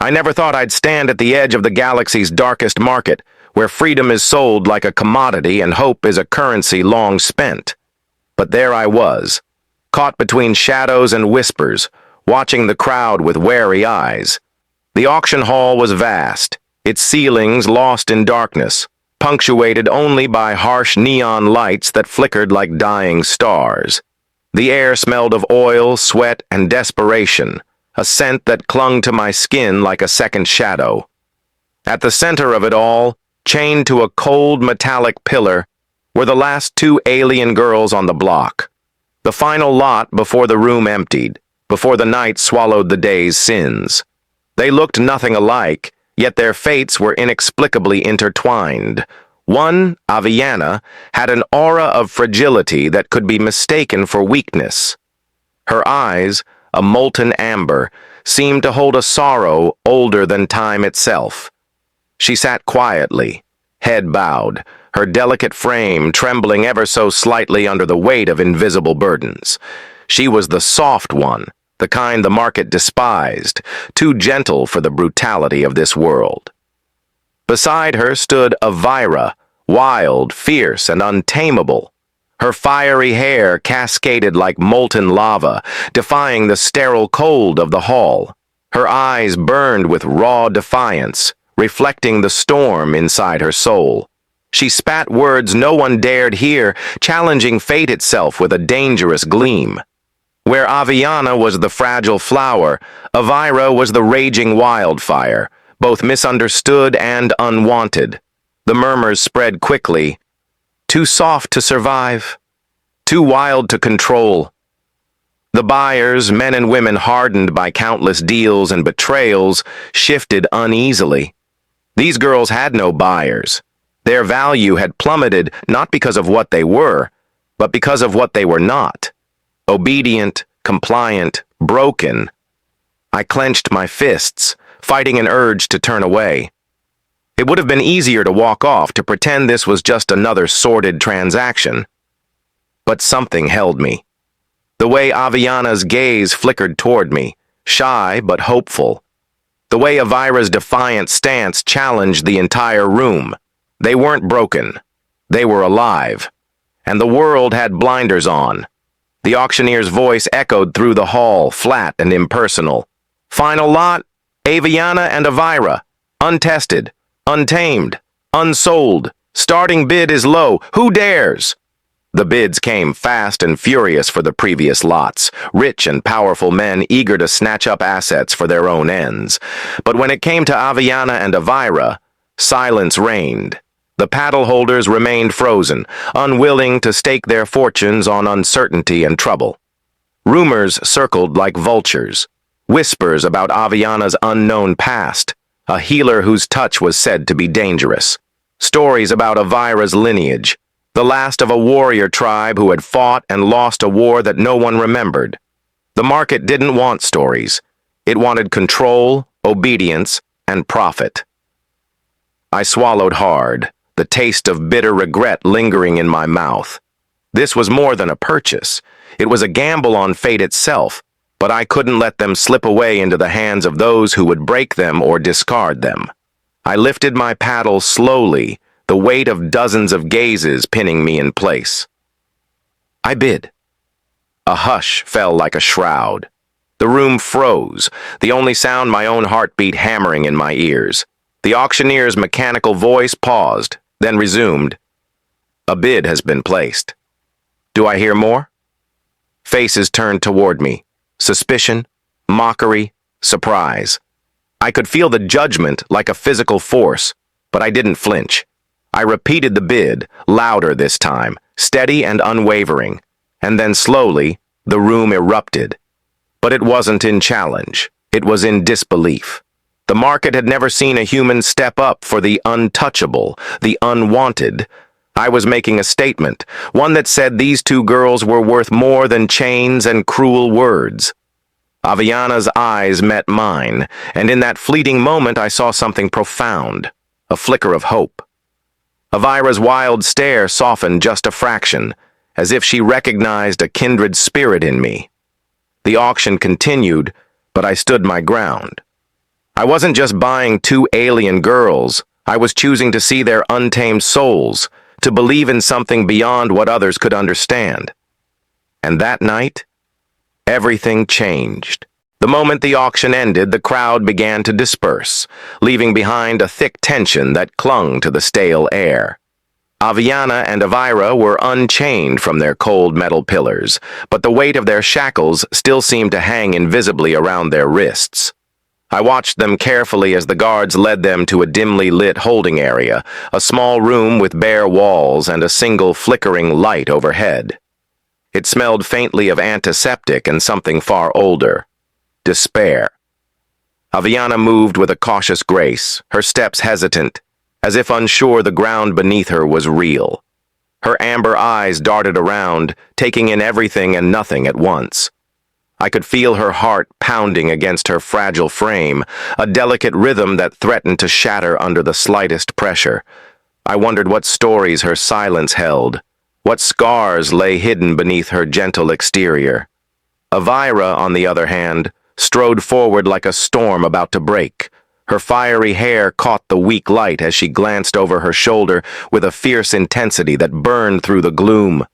I never thought I'd stand at the edge of the galaxy's darkest market, where freedom is sold like a commodity and hope is a currency long spent. But there I was, caught between shadows and whispers, watching the crowd with wary eyes. The auction hall was vast, its ceilings lost in darkness, punctuated only by harsh neon lights that flickered like dying stars. The air smelled of oil, sweat, and desperation, a scent that clung to my skin like a second shadow. At the center of it all, chained to a cold metallic pillar, were the last two alien girls on the block. The final lot before the room emptied, before the night swallowed the day's sins. They looked nothing alike, yet their fates were inexplicably intertwined. One, Avyanna, had an aura of fragility that could be mistaken for weakness. Her eyes, a molten amber, seemed to hold a sorrow older than time itself. She sat quietly, head bowed, her delicate frame trembling ever so slightly under the weight of invisible burdens. She was the soft one, the kind the market despised, too gentle for the brutality of this world. Beside her stood Avyra, wild, fierce, and untamable. Her fiery hair cascaded like molten lava, defying the sterile cold of the hall. Her eyes burned with raw defiance, reflecting the storm inside her soul. She spat words no one dared hear, challenging fate itself with a dangerous gleam. Where Avyanna was the fragile flower, Avyra was the raging wildfire, both misunderstood and unwanted. The murmurs spread quickly. Too soft to survive, too wild to control. The buyers, men and women hardened by countless deals and betrayals, shifted uneasily. These girls had no buyers. Their value had plummeted not because of what they were, but because of what they were not. Obedient, compliant, broken. I clenched my fists, fighting an urge to turn away. It would have been easier to walk off, to pretend this was just another sordid transaction. But something held me. The way Avyanna's gaze flickered toward me, shy but hopeful. The way Avyra's defiant stance challenged the entire room. They weren't broken. They were alive. And the world had blinders on. The auctioneer's voice echoed through the hall, flat and impersonal. Final lot, Avyanna and Avyra. Untested, untamed, unsold. Starting bid is low. Who dares? The bids came fast and furious for the previous lots, rich and powerful men eager to snatch up assets for their own ends. But when it came to Avyanna and Avyra, silence reigned. The paddle holders remained frozen, unwilling to stake their fortunes on uncertainty and trouble. Rumors circled like vultures, whispers about Avyanna's unknown past, a healer whose touch was said to be dangerous. Stories about Avyra's lineage, the last of a warrior tribe who had fought and lost a war that no one remembered. The market didn't want stories. It wanted control, obedience, and profit. I swallowed hard, the taste of bitter regret lingering in my mouth. This was more than a purchase. It was a gamble on fate itself, but I couldn't let them slip away into the hands of those who would break them or discard them. I lifted my paddle slowly, the weight of dozens of gazes pinning me in place. I bid. A hush fell like a shroud. The room froze, the only sound my own heartbeat hammering in my ears. The auctioneer's mechanical voice paused, then resumed. A bid has been placed. Do I hear more? Faces turned toward me. Suspicion, mockery, surprise. I could feel the judgment like a physical force, but I didn't flinch. I repeated the bid, louder this time, steady and unwavering, and then slowly, the room erupted. But it wasn't in challenge. It was in disbelief. The market had never seen a human step up for the untouchable, the unwanted. I was making a statement, one that said these two girls were worth more than chains and cruel words. Avyanna's eyes met mine, and in that fleeting moment I saw something profound, a flicker of hope. Avyra's wild stare softened just a fraction, as if she recognized a kindred spirit in me. The auction continued, but I stood my ground. I wasn't just buying two alien girls. I was choosing to see their untamed souls, to believe in something beyond what others could understand. And that night, everything changed. The moment the auction ended, the crowd began to disperse, leaving behind a thick tension that clung to the stale air. Avyanna and Avyra were unchained from their cold metal pillars, but the weight of their shackles still seemed to hang invisibly around their wrists. I watched them carefully as the guards led them to a dimly lit holding area, a small room with bare walls and a single flickering light overhead. It smelled faintly of antiseptic and something far older: despair. Avyanna moved with a cautious grace, her steps hesitant, as if unsure the ground beneath her was real. Her amber eyes darted around, taking in everything and nothing at once. I could feel her heart pounding against her fragile frame, a delicate rhythm that threatened to shatter under the slightest pressure. I wondered what stories her silence held, what scars lay hidden beneath her gentle exterior. Avyra, on the other hand, strode forward like a storm about to break. Her fiery hair caught the weak light as she glanced over her shoulder with a fierce intensity that burned through the gloom.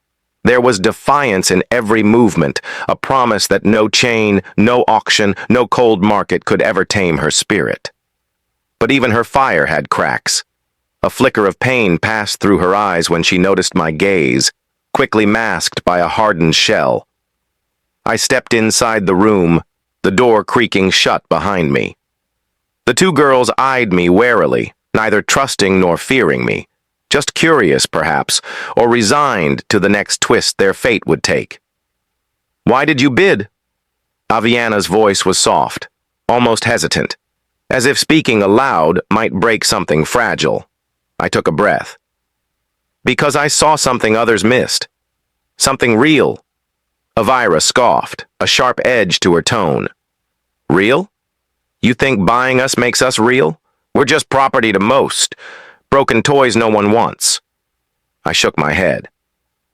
There was defiance in every movement, a promise that no chain, no auction, no cold market could ever tame her spirit. But even her fire had cracks. A flicker of pain passed through her eyes when she noticed my gaze, quickly masked by a hardened shell. I stepped inside the room, the door creaking shut behind me. The two girls eyed me warily, neither trusting nor fearing me, just curious, perhaps, or resigned to the next twist their fate would take. "Why did you bid?" Avyanna's voice was soft, almost hesitant, as if speaking aloud might break something fragile. I took a breath. "Because I saw something others missed. Something real." Avyra scoffed, a sharp edge to her tone. "Real? You think buying us makes us real? We're just property to most. Broken toys no one wants." I shook my head.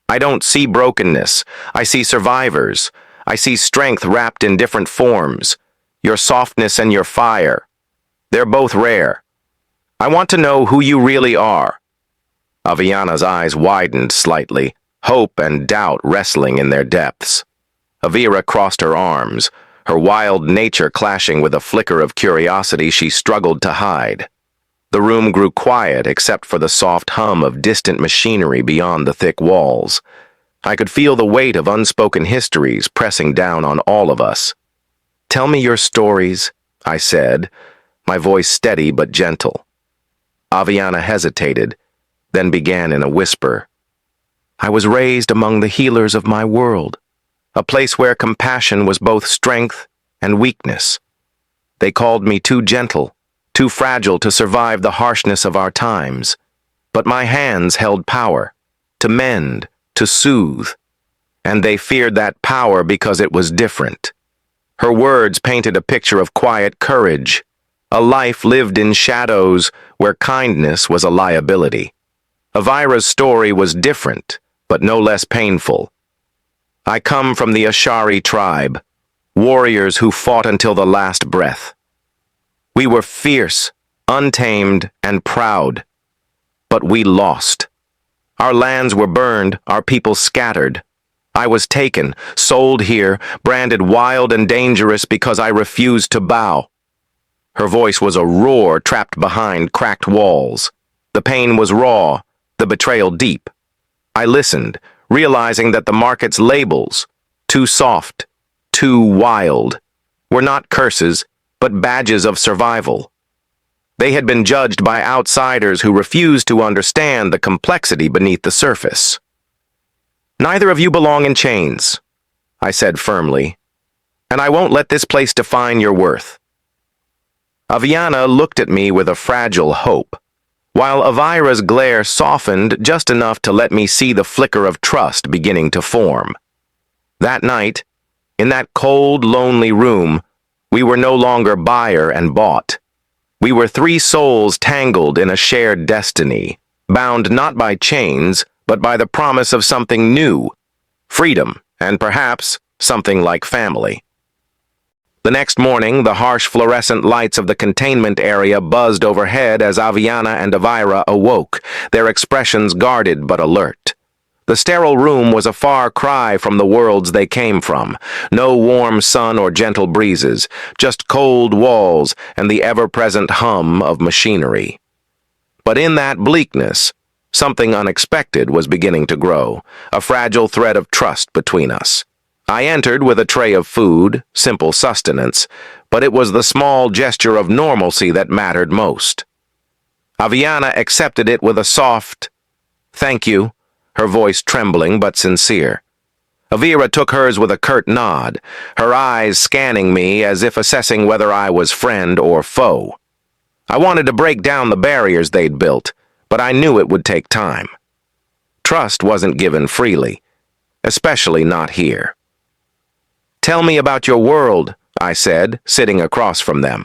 "I don't see brokenness. I see survivors. I see strength wrapped in different forms. Your softness and your fire. They're both rare. I want to know who you really are." Avyanna's eyes widened slightly, hope and doubt wrestling in their depths. Avyra crossed her arms, her wild nature clashing with a flicker of curiosity she struggled to hide. The room grew quiet except for the soft hum of distant machinery beyond the thick walls. I could feel the weight of unspoken histories pressing down on all of us. "Tell me your stories," I said, my voice steady but gentle. Avyanna hesitated, then began in a whisper. "I was raised among the healers of my world, a place where compassion was both strength and weakness. They called me too gentle, too fragile to survive the harshness of our times. But my hands held power, to mend, to soothe. And they feared that power because it was different." Her words painted a picture of quiet courage, a life lived in shadows where kindness was a liability. Avyra's story was different, but no less painful. "I come from the Ashari tribe, warriors who fought until the last breath. We were fierce, untamed, and proud. But we lost. Our lands were burned, our people scattered. I was taken, sold here, branded wild and dangerous because I refused to bow." Her voice was a roar trapped behind cracked walls. The pain was raw, the betrayal deep. I listened, realizing that the market's labels, too soft, too wild, were not curses, but badges of survival. They had been judged by outsiders who refused to understand the complexity beneath the surface. "Neither of you belong in chains," I said firmly, "and I won't let this place define your worth." Avyanna looked at me with a fragile hope, while Avyra's glare softened just enough to let me see the flicker of trust beginning to form. That night, in that cold, lonely room, we were no longer buyer and bought. We were three souls tangled in a shared destiny, bound not by chains, but by the promise of something new, freedom, and perhaps something like family. The next morning, the harsh fluorescent lights of the containment area buzzed overhead as Avyanna and Avyra awoke, their expressions guarded but alert. The sterile room was a far cry from the worlds they came from. No warm sun or gentle breezes, just cold walls and the ever-present hum of machinery. But in that bleakness, something unexpected was beginning to grow, a fragile thread of trust between us. I entered with a tray of food, simple sustenance, but it was the small gesture of normalcy that mattered most. Avyanna accepted it with a soft, "Thank you," her voice trembling but sincere. Avyra took hers with a curt nod, her eyes scanning me as if assessing whether I was friend or foe. I wanted to break down the barriers they'd built, but I knew it would take time. Trust wasn't given freely, especially not here. "Tell me about your world," I said, sitting across from them.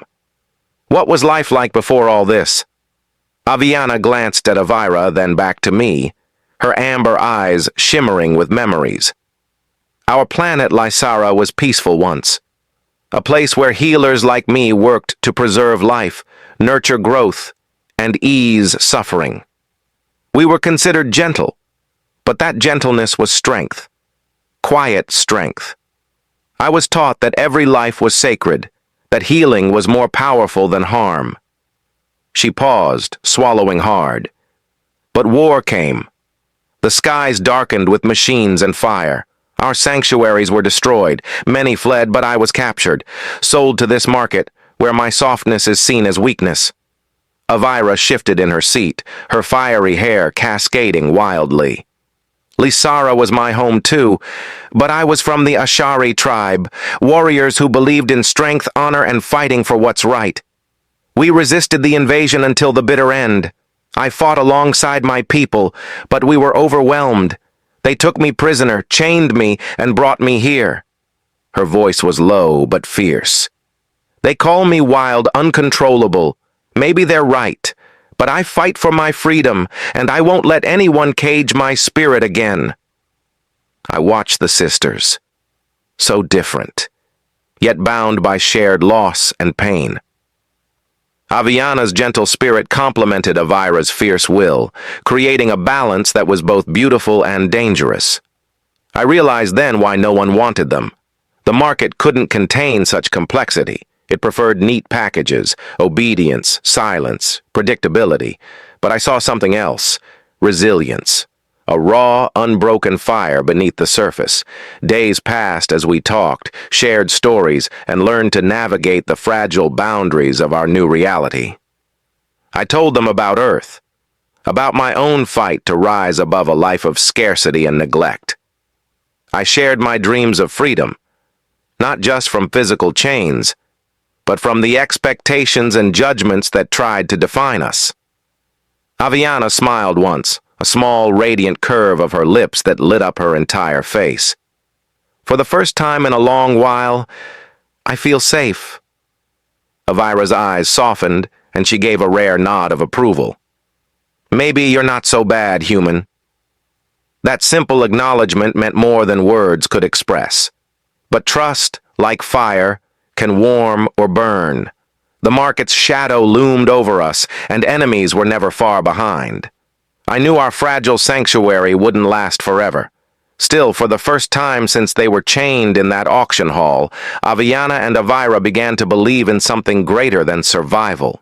"What was life like before all this?" Avyanna glanced at Avyra, then back to me, her amber eyes shimmering with memories. "Our planet, Lysara, was peaceful once. A place where healers like me worked to preserve life, nurture growth, and ease suffering. We were considered gentle, but that gentleness was strength. Quiet strength. I was taught that every life was sacred, that healing was more powerful than harm." She paused, swallowing hard. But war came. The skies darkened with machines and fire. Our sanctuaries were destroyed. Many fled, but I was captured, sold to this market, where my softness is seen as weakness. Avyra shifted in her seat, her fiery hair cascading wildly. Lysara was my home too, but I was from the Ashari tribe, warriors who believed in strength, honor, and fighting for what's right. We resisted the invasion until the bitter end. I fought alongside my people, but we were overwhelmed. They took me prisoner, chained me, and brought me here." Her voice was low but fierce. "They call me wild, uncontrollable. Maybe they're right. But I fight for my freedom, and I won't let anyone cage my spirit again." I watched the sisters. So different, yet bound by shared loss and pain. Avyanna's gentle spirit complemented Avyra's fierce will, creating a balance that was both beautiful and dangerous. I realized then why no one wanted them. The market couldn't contain such complexity. It preferred neat packages, obedience, silence, predictability. But I saw something else: resilience. A raw, unbroken fire beneath the surface. Days passed as we talked, shared stories, and learned to navigate the fragile boundaries of our new reality. I told them about Earth, about my own fight to rise above a life of scarcity and neglect. I shared my dreams of freedom, not just from physical chains, but from the expectations and judgments that tried to define us. Avyanna smiled once, a small, radiant curve of her lips that lit up her entire face. "For the first time in a long while, I feel safe." Avyra's eyes softened, and she gave a rare nod of approval. "Maybe you're not so bad, human." That simple acknowledgement meant more than words could express. But trust, like fire, can warm or burn. The market's shadow loomed over us, and enemies were never far behind. I knew our fragile sanctuary wouldn't last forever. Still, for the first time since they were chained in that auction hall, Avyanna and Avyra began to believe in something greater than survival: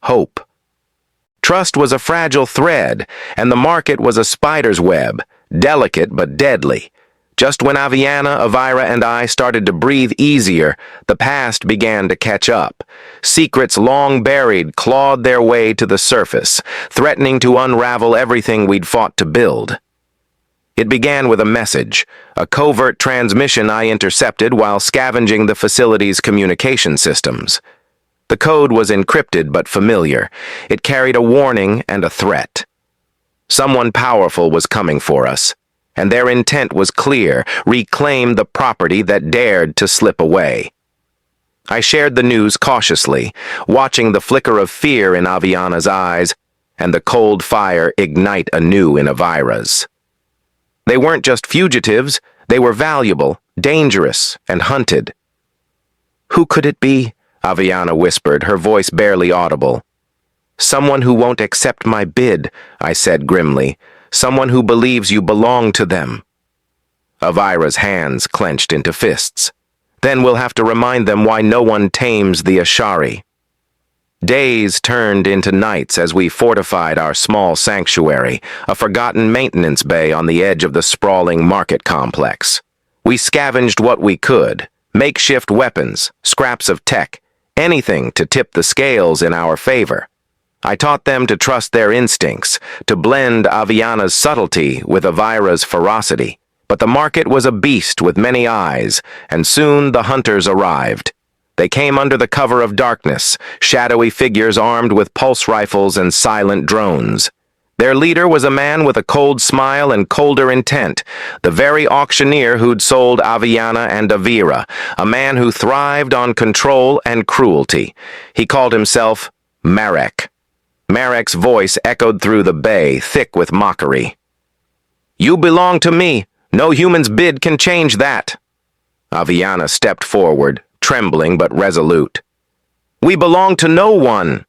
hope. Trust was a fragile thread, and the market was a spider's web, delicate but deadly. Just when Avyanna, Avyra, and I started to breathe easier, the past began to catch up. Secrets long buried clawed their way to the surface, threatening to unravel everything we'd fought to build. It began with a message, a covert transmission I intercepted while scavenging the facility's communication systems. The code was encrypted but familiar. It carried a warning and a threat. Someone powerful was coming for us, and their intent was clear: reclaim the property that dared to slip away. I shared the news cautiously, watching the flicker of fear in Avyanna's eyes and the cold fire ignite anew in Avyra's. They weren't just fugitives, they were valuable, dangerous, and hunted. Who could it be? Avyanna whispered, her voice barely audible. Someone who won't accept my bid, I said grimly. Someone who believes you belong to them. Avyra's hands clenched into fists. Then we'll have to remind them why no one tames the Ashari. Days turned into nights as we fortified our small sanctuary, a forgotten maintenance bay on the edge of the sprawling market complex. We scavenged what we could, makeshift weapons, scraps of tech, anything to tip the scales in our favor. I taught them to trust their instincts, to blend Avyanna's subtlety with Avyra's ferocity. But the market was a beast with many eyes, and soon the hunters arrived. They came under the cover of darkness, shadowy figures armed with pulse rifles and silent drones. Their leader was a man with a cold smile and colder intent, the very auctioneer who'd sold Avyanna and Avyra, a man who thrived on control and cruelty. He called himself Marek. Marek's voice echoed through the bay, thick with mockery. "You belong to me. No human's bid can change that." Avyanna stepped forward, trembling but resolute. "We belong to no one."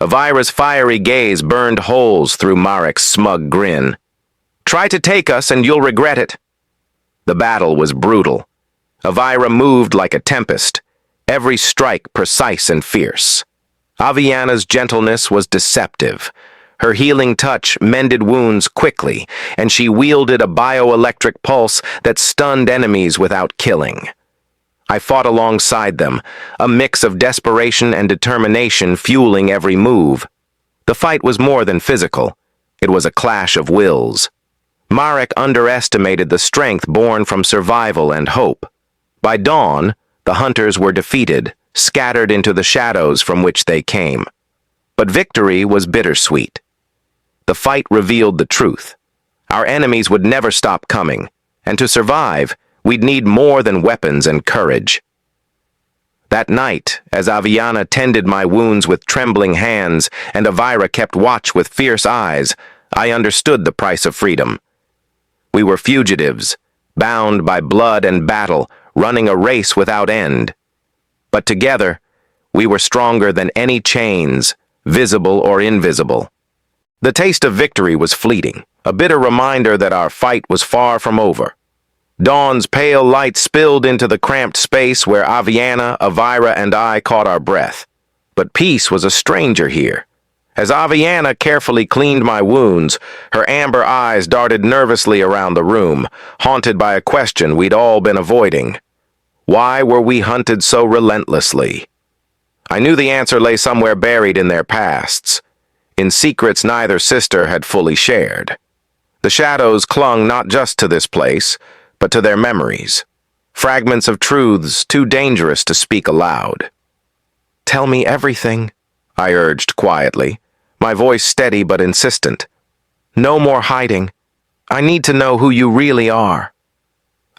Avyra's fiery gaze burned holes through Marek's smug grin. "Try to take us and you'll regret it." The battle was brutal. Avyra moved like a tempest, every strike precise and fierce. Avyanna's gentleness was deceptive. Her healing touch mended wounds quickly, and she wielded a bioelectric pulse that stunned enemies without killing. I fought alongside them, a mix of desperation and determination fueling every move. The fight was more than physical. It was a clash of wills. Marek underestimated the strength born from survival and hope. By dawn, the hunters were defeated, scattered into the shadows from which they came. But victory was bittersweet. The fight revealed the truth. Our enemies would never stop coming, and to survive, we'd need more than weapons and courage. That night, as Avyanna tended my wounds with trembling hands and Avyra kept watch with fierce eyes, I understood the price of freedom. We were fugitives, bound by blood and battle, running a race without end. But together, we were stronger than any chains, visible or invisible. The taste of victory was fleeting, a bitter reminder that our fight was far from over. Dawn's pale light spilled into the cramped space where Avyanna, Avyra, and I caught our breath. But peace was a stranger here. As Avyanna carefully cleaned my wounds, her amber eyes darted nervously around the room, haunted by a question we'd all been avoiding. Why were we hunted so relentlessly? I knew the answer lay somewhere buried in their pasts, in secrets neither sister had fully shared. The shadows clung not just to this place, but to their memories, fragments of truths too dangerous to speak aloud. "Tell me everything," I urged quietly, my voice steady but insistent. "No more hiding. I need to know who you really are."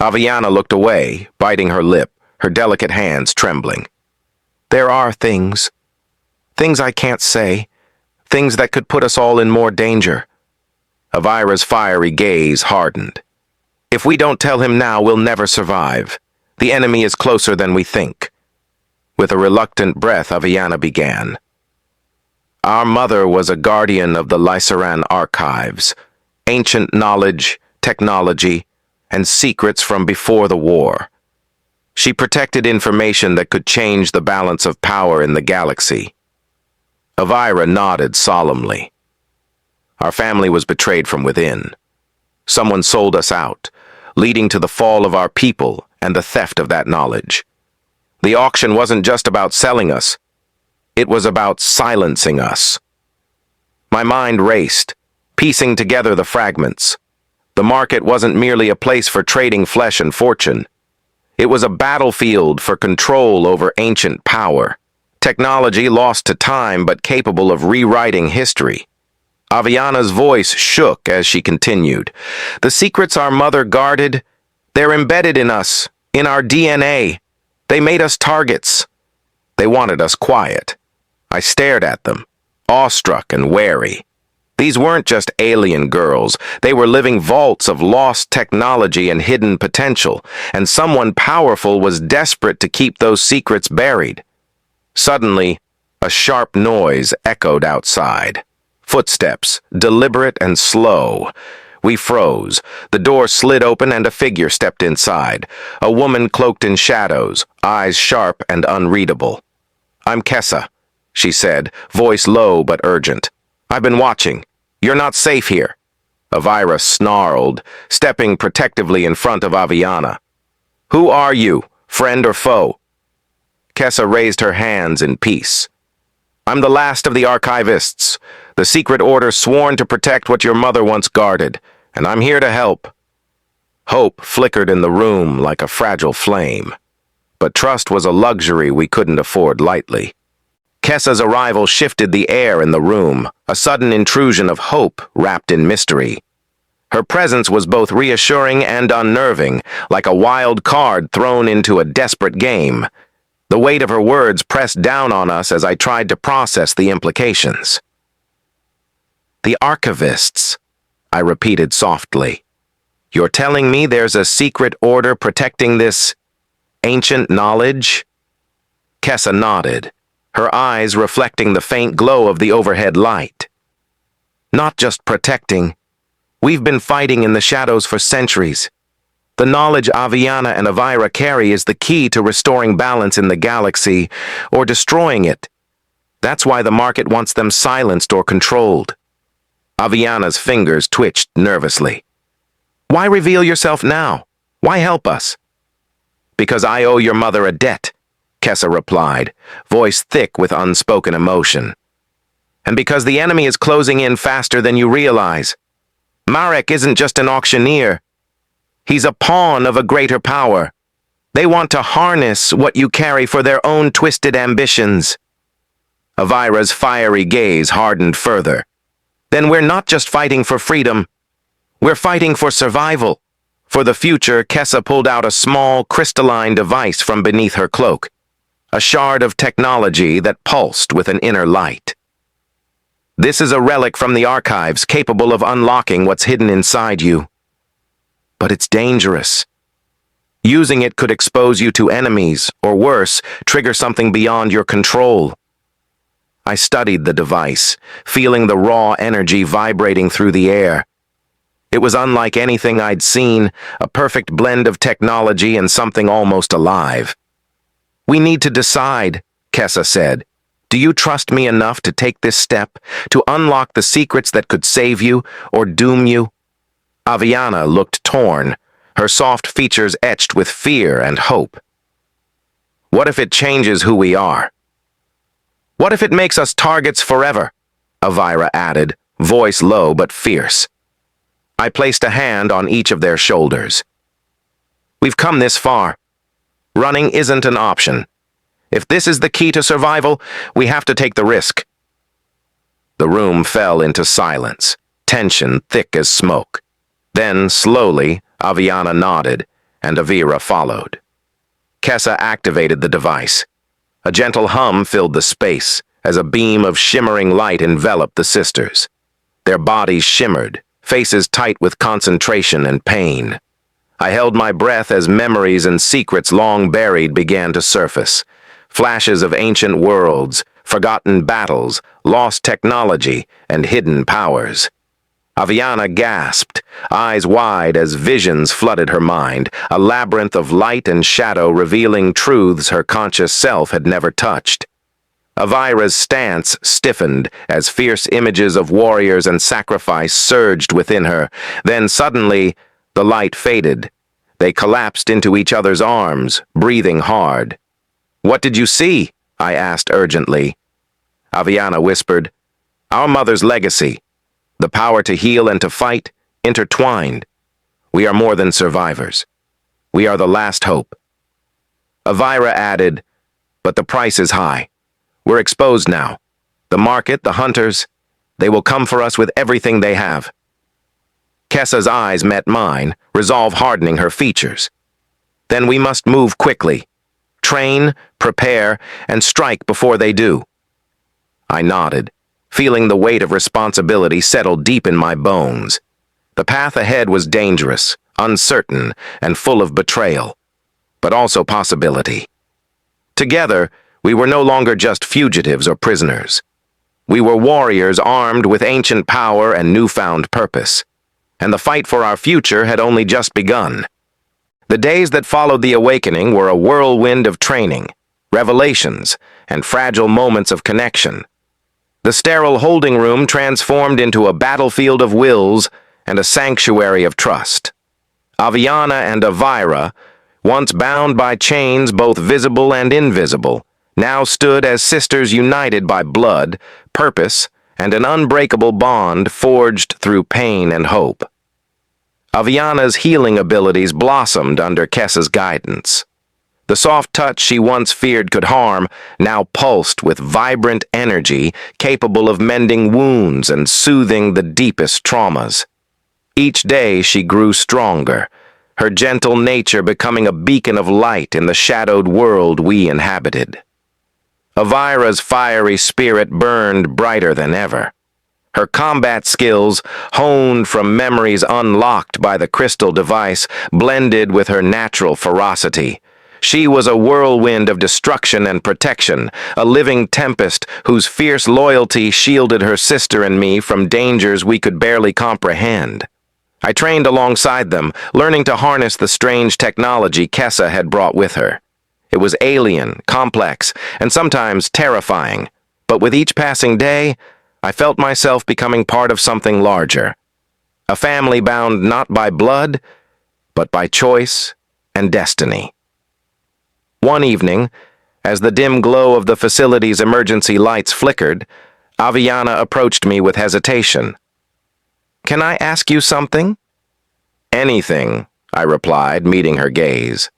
Avyanna looked away, biting her lip, her delicate hands trembling. "There are things I can't say, things that could put us all in more danger." Avyra's fiery gaze hardened. "If we don't tell him now, we'll never survive. The enemy is closer than we think." With a reluctant breath, Avyanna began. "Our mother was a guardian of the Lysaran archives, ancient knowledge, technology, and secrets from before the war. She protected information that could change the balance of power in the galaxy." Avyra nodded solemnly. "Our family was betrayed from within. Someone sold us out, leading to the fall of our people and the theft of that knowledge. The auction wasn't just about selling us. It was about silencing us." My mind raced, piecing together the fragments. The market wasn't merely a place for trading flesh and fortune. It was a battlefield for control over ancient power. Technology lost to time but capable of rewriting history. Avyanna's voice shook as she continued. "The secrets our mother guarded, they're embedded in us, in our DNA. They made us targets. They wanted us quiet." I stared at them, awestruck and wary. These weren't just alien girls. They were living vaults of lost technology and hidden potential, and someone powerful was desperate to keep those secrets buried. Suddenly, a sharp noise echoed outside. Footsteps, deliberate and slow. We froze. The door slid open and a figure stepped inside. A woman cloaked in shadows, eyes sharp and unreadable. "I'm Kessa," she said, voice low but urgent. "I've been watching. You're not safe here." Avyra snarled, stepping protectively in front of Avyanna. "Who are you, friend or foe?" Kessa raised her hands in peace. "I'm the last of the archivists, the secret order sworn to protect what your mother once guarded, and I'm here to help." Hope flickered in the room like a fragile flame, but trust was a luxury we couldn't afford lightly. Kessa's arrival shifted the air in the room, a sudden intrusion of hope wrapped in mystery. Her presence was both reassuring and unnerving, like a wild card thrown into a desperate game. The weight of her words pressed down on us as I tried to process the implications. "The archivists," I repeated softly. "You're telling me there's a secret order protecting this ancient knowledge?" Kessa nodded, her eyes reflecting the faint glow of the overhead light. "Not just protecting. We've been fighting in the shadows for centuries. The knowledge Avyanna and Avyra carry is the key to restoring balance in the galaxy, or destroying it. That's why the market wants them silenced or controlled." Avyanna's fingers twitched nervously. "Why reveal yourself now? Why help us?" "Because I owe your mother a debt," Kessa replied, voice thick with unspoken emotion. "And because the enemy is closing in faster than you realize. Marek isn't just an auctioneer. He's a pawn of a greater power. They want to harness what you carry for their own twisted ambitions." Avyra's fiery gaze hardened further. "Then we're not just fighting for freedom. We're fighting for survival." For the future, Kessa pulled out a small, crystalline device from beneath her cloak, a shard of technology that pulsed with an inner light. "This is a relic from the archives capable of unlocking what's hidden inside you. But it's dangerous. Using it could expose you to enemies, or worse, trigger something beyond your control." I studied the device, feeling the raw energy vibrating through the air. It was unlike anything I'd seen, a perfect blend of technology and something almost alive. "We need to decide," Kessa said. "Do you trust me enough to take this step, to unlock the secrets that could save you, or doom you?" Avyanna looked torn, her soft features etched with fear and hope. "What if it changes who we are? What if it makes us targets forever?" Avyra added, voice low but fierce. I placed a hand on each of their shoulders. "We've come this far. Running isn't an option. If this is the key to survival, we have to take the risk." The room fell into silence, tension thick as smoke. Then, slowly, Avyanna nodded, and Avyra followed. Kessa activated the device. A gentle hum filled the space, as a beam of shimmering light enveloped the sisters. Their bodies shimmered, faces tight with concentration and pain. I held my breath as memories and secrets long buried began to surface. Flashes of ancient worlds, forgotten battles, lost technology, and hidden powers. Avyanna gasped, eyes wide as visions flooded her mind, a labyrinth of light and shadow revealing truths her conscious self had never touched. Avyra's stance stiffened as fierce images of warriors and sacrifice surged within her. Then suddenly, the light faded. They collapsed into each other's arms, breathing hard. "What did you see?" I asked urgently. Avyanna whispered, "Our mother's legacy. The power to heal and to fight, intertwined. We are more than survivors. We are the last hope." Avyra added, "But the price is high. We're exposed now. The market, the hunters, they will come for us with everything they have." Kessa's eyes met mine, resolve hardening her features. "Then we must move quickly. Train, prepare, and strike before they do." I nodded, feeling the weight of responsibility settle deep in my bones. The path ahead was dangerous, uncertain, and full of betrayal, but also possibility. Together, we were no longer just fugitives or prisoners. We were warriors armed with ancient power and newfound purpose, and the fight for our future had only just begun. The days that followed the awakening were a whirlwind of training, revelations, and fragile moments of connection. The sterile holding room transformed into a battlefield of wills and a sanctuary of trust. Avyanna and Avyra, once bound by chains both visible and invisible, now stood as sisters united by blood, purpose, and an unbreakable bond forged through pain and hope. Avyanna's healing abilities blossomed under Kessa's guidance. The soft touch she once feared could harm now pulsed with vibrant energy capable of mending wounds and soothing the deepest traumas. Each day she grew stronger, her gentle nature becoming a beacon of light in the shadowed world we inhabited. Avyra's fiery spirit burned brighter than ever. Her combat skills, honed from memories unlocked by the crystal device, blended with her natural ferocity. She was a whirlwind of destruction and protection, a living tempest whose fierce loyalty shielded her sister and me from dangers we could barely comprehend. I trained alongside them, learning to harness the strange technology Kessa had brought with her. It was alien, complex, and sometimes terrifying, but with each passing day, I felt myself becoming part of something larger. A family bound not by blood, but by choice and destiny. One evening, as the dim glow of the facility's emergency lights flickered, Avyanna approached me with hesitation. "Can I ask you something?" "Anything," I replied, meeting her gaze.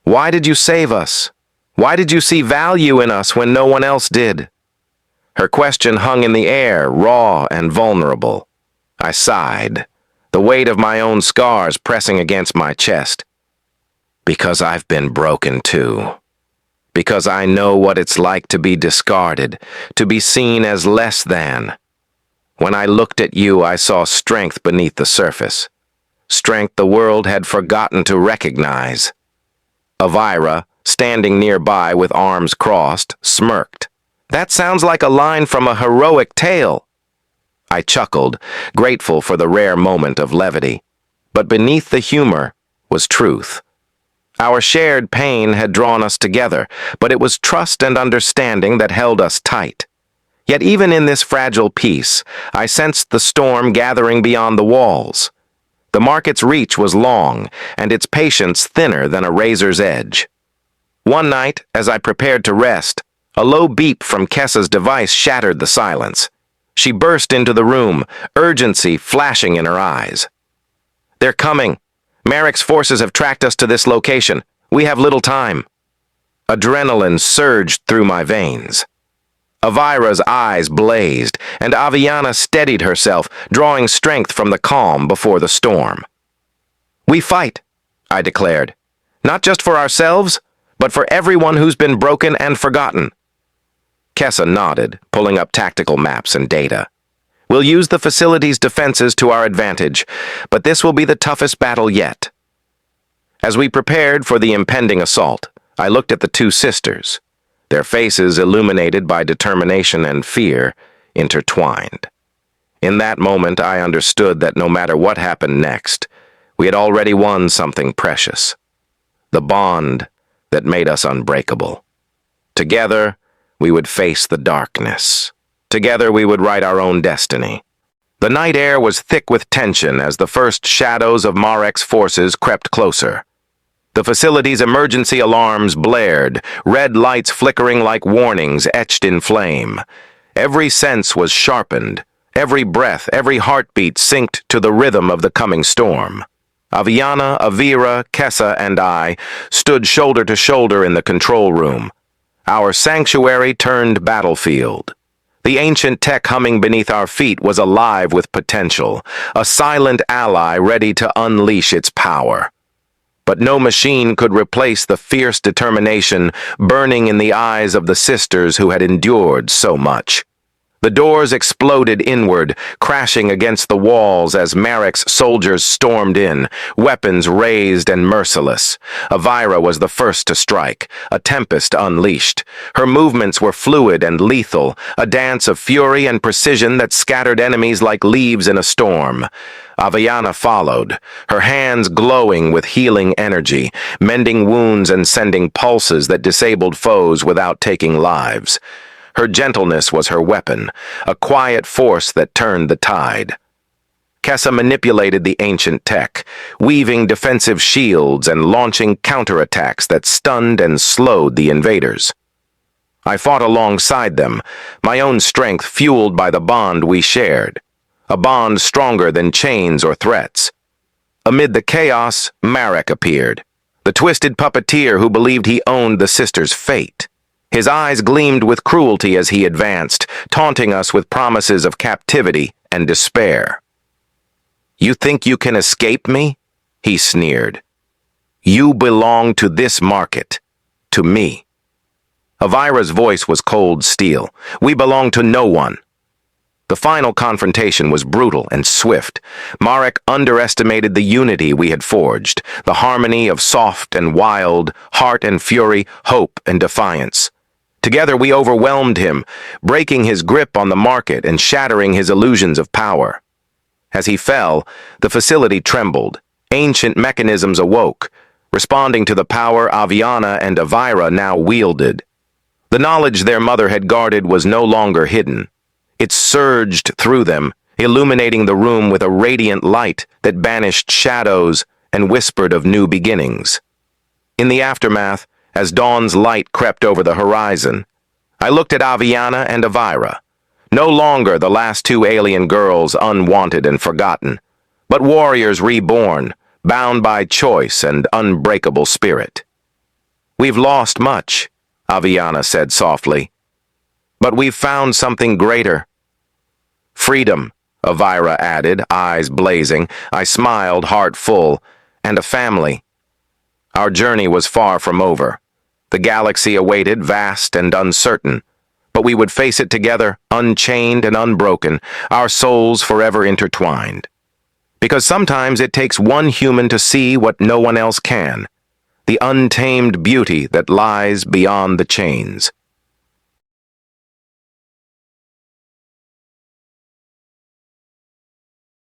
"Why did you save us? Why did you see value in us when no one else did?" Her question hung in the air, raw and vulnerable. I sighed, the weight of my own scars pressing against my chest. "Because I've been broken too. Because I know what it's like to be discarded, to be seen as less than. When I looked at you, I saw strength beneath the surface. Strength the world had forgotten to recognize." Avyra, standing nearby with arms crossed, smirked. "That sounds like a line from a heroic tale." I chuckled, grateful for the rare moment of levity. But beneath the humor was truth. Our shared pain had drawn us together, but it was trust and understanding that held us tight. Yet even in this fragile peace, I sensed the storm gathering beyond the walls. The market's reach was long, and its patience thinner than a razor's edge. One night, as I prepared to rest, a low beep from Kessa's device shattered the silence. She burst into the room, urgency flashing in her eyes. "They're coming. Merrick's forces have tracked us to this location. We have little time." Adrenaline surged through my veins. Avyra's eyes blazed, and Avyanna steadied herself, drawing strength from the calm before the storm. "We fight," I declared, "not just for ourselves, but for everyone who's been broken and forgotten." Kessa nodded, pulling up tactical maps and data. "We'll use the facility's defenses to our advantage, but this will be the toughest battle yet." As we prepared for the impending assault, I looked at the two sisters, their faces illuminated by determination and fear intertwined. In that moment, I understood that no matter what happened next, we had already won something precious. The bond that made us unbreakable. Together, we would face the darkness. Together, we would write our own destiny. The night air was thick with tension as the first shadows of Marek's forces crept closer. The facility's emergency alarms blared, red lights flickering like warnings etched in flame. Every sense was sharpened, every breath, every heartbeat synced to the rhythm of the coming storm. Avyanna, Avyra, Kessa, and I stood shoulder to shoulder in the control room. Our sanctuary turned battlefield. The ancient tech humming beneath our feet was alive with potential, a silent ally ready to unleash its power. But no machine could replace the fierce determination burning in the eyes of the sisters who had endured so much. The doors exploded inward, crashing against the walls as Marek's soldiers stormed in, weapons raised and merciless. Avyra was the first to strike, a tempest unleashed. Her movements were fluid and lethal, a dance of fury and precision that scattered enemies like leaves in a storm. Avyanna followed, her hands glowing with healing energy, mending wounds and sending pulses that disabled foes without taking lives. Her gentleness was her weapon, a quiet force that turned the tide. Kessa manipulated the ancient tech, weaving defensive shields and launching counterattacks that stunned and slowed the invaders. I fought alongside them, my own strength fueled by the bond we shared, a bond stronger than chains or threats. Amid the chaos, Marek appeared, the twisted puppeteer who believed he owned the sisters' fate. His eyes gleamed with cruelty as he advanced, taunting us with promises of captivity and despair. "You think you can escape me?" he sneered. "You belong to this market, to me." Avyra's voice was cold steel. "We belong to no one." The final confrontation was brutal and swift. Marek underestimated the unity we had forged, the harmony of soft and wild, heart and fury, hope and defiance. Together we overwhelmed him, breaking his grip on the market and shattering his illusions of power. As he fell, the facility trembled. Ancient mechanisms awoke, responding to the power Avyanna and Avyra now wielded. The knowledge their mother had guarded was no longer hidden. It surged through them, illuminating the room with a radiant light that banished shadows and whispered of new beginnings. In the aftermath, as dawn's light crept over the horizon, I looked at Avyanna and Avyra, no longer the last two alien girls unwanted and forgotten, but warriors reborn, bound by choice and unbreakable spirit. "We've lost much," Avyanna said softly, "but we've found something greater." "Freedom," Avyra added, eyes blazing. I smiled, heart full, "and a family." Our journey was far from over. The galaxy awaited, vast and uncertain, but we would face it together, unchained and unbroken, our souls forever intertwined. Because sometimes it takes one human to see what no one else can, the untamed beauty that lies beyond the chains.